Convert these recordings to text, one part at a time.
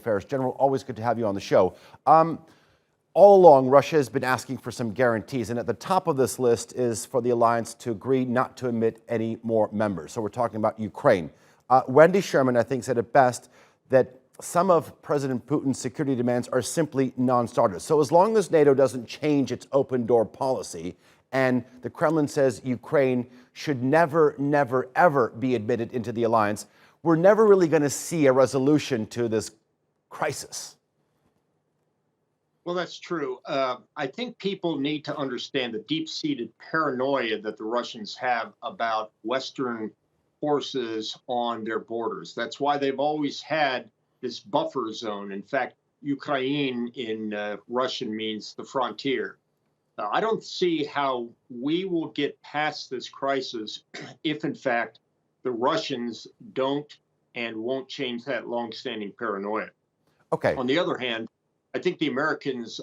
Affairs. General, always good to have you on the show. All along, Russia has been asking for some guarantees, and at the top of this list is for the alliance to agree not to admit any more members. So we're talking about Ukraine. Wendy Sherman, I think, said it best that some of President Putin's security demands are simply non-starters. So as long as NATO doesn't change its open door policy, and the Kremlin says Ukraine should never, never, ever be admitted into the alliance, we're never really going to see a resolution to this crisis. Well, that's true. I think people need to understand the deep-seated paranoia that the Russians have about Western forces on their borders. That's why they've always had this buffer zone. In fact, Ukraine in Russian means the frontier. I don't see how we will get past this crisis if, in fact, the Russians don't and won't change that longstanding paranoia. Okay. On the other hand, I think the Americans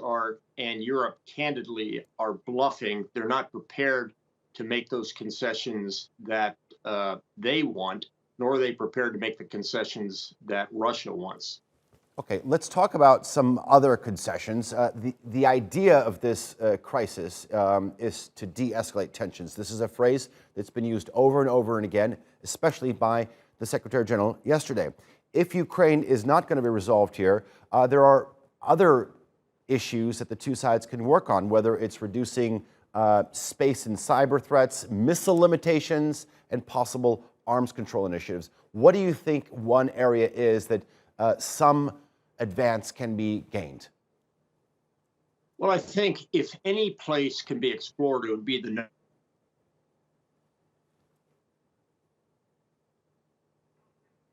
and Europe candidly are bluffing. They're not prepared to make those concessions that they want, nor are they prepared to make the concessions that Russia wants. Okay, let's talk about some other concessions. The idea of this crisis is to de-escalate tensions. This is a phrase that's been used over and over and again, especially by the Secretary General yesterday. If Ukraine is not going to be resolved here, there are other issues that the two sides can work on, whether it's reducing space and cyber threats, missile limitations, and possible arms control initiatives. What do you think one area is that some advance can be gained? Well, I think if any place can be explored, it would be the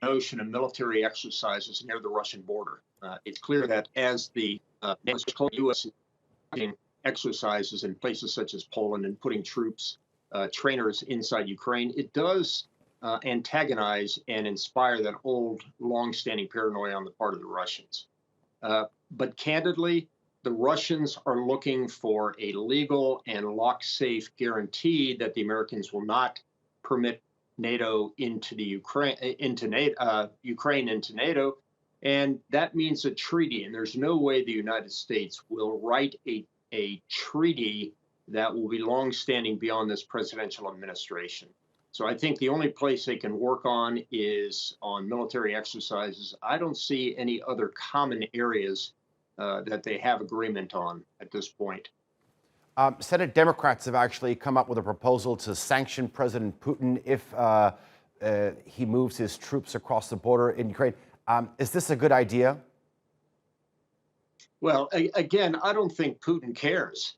notion of military exercises near the Russian border. It's clear that as the U.S. exercises in places such as Poland and putting troops, trainers inside Ukraine, it does antagonize and inspire that old, long-standing paranoia on the part of the Russians. But candidly, the Russians are looking for a legal and lock-safe guarantee that the Americans will not permit NATO into Ukraine into NATO, and that means a treaty. And there's no way the United States will write a treaty that will be long-standing beyond this presidential administration. So I think the only place they can work on is on military exercises. I don't see any other common areas that they have agreement on at this point. Senate Democrats have actually come up with a proposal to sanction President Putin if he moves his troops across the border in Ukraine. Is this a good idea? Well, again, I don't think Putin cares.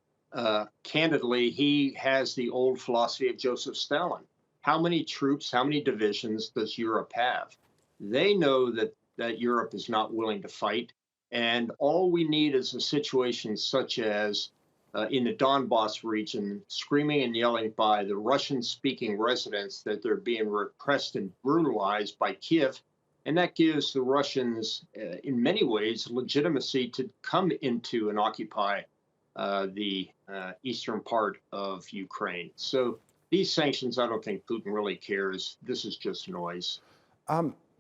Candidly, he has the old philosophy of Joseph Stalin. How many troops, how many divisions does Europe have? They know that Europe is not willing to fight. And all we need is a situation such as in the Donbass region, screaming and yelling by the Russian-speaking residents that they're being repressed and brutalized by Kiev. And that gives the Russians, in many ways, legitimacy to come into and occupy the eastern part of Ukraine. So these sanctions, I don't think Putin really cares. This is just noise.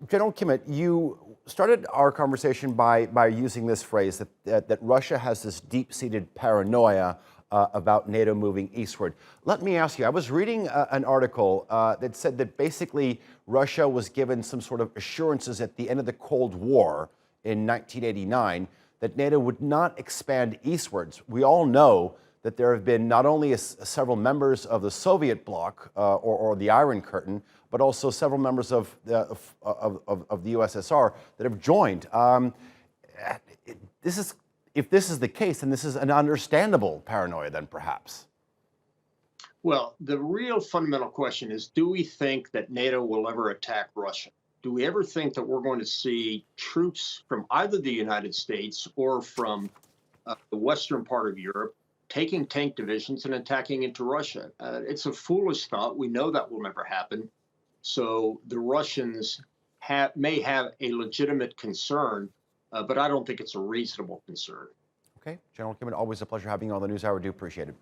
General Kimmitt, you started our conversation by using this phrase that Russia has this deep-seated paranoia about NATO moving eastward. Let me ask you, I was reading an article that said that basically Russia was given some sort of assurances at the end of the Cold War in 1989 that NATO would not expand eastwards. We all know that there have been not only several members of the Soviet bloc or the Iron Curtain, but also several members of the USSR that have joined. If this is the case, then this is an understandable paranoia then perhaps. Well, the real fundamental question is, do we think that NATO will ever attack Russia? Do we ever think that we're going to see troops from either the United States or from the western part of Europe taking tank divisions and attacking into Russia? It's a foolish thought. We know that will never happen. So the Russians may have a legitimate concern, but I don't think it's a reasonable concern. Okay, General Kimmitt, always a pleasure having you on the NewsHour. I do appreciate it.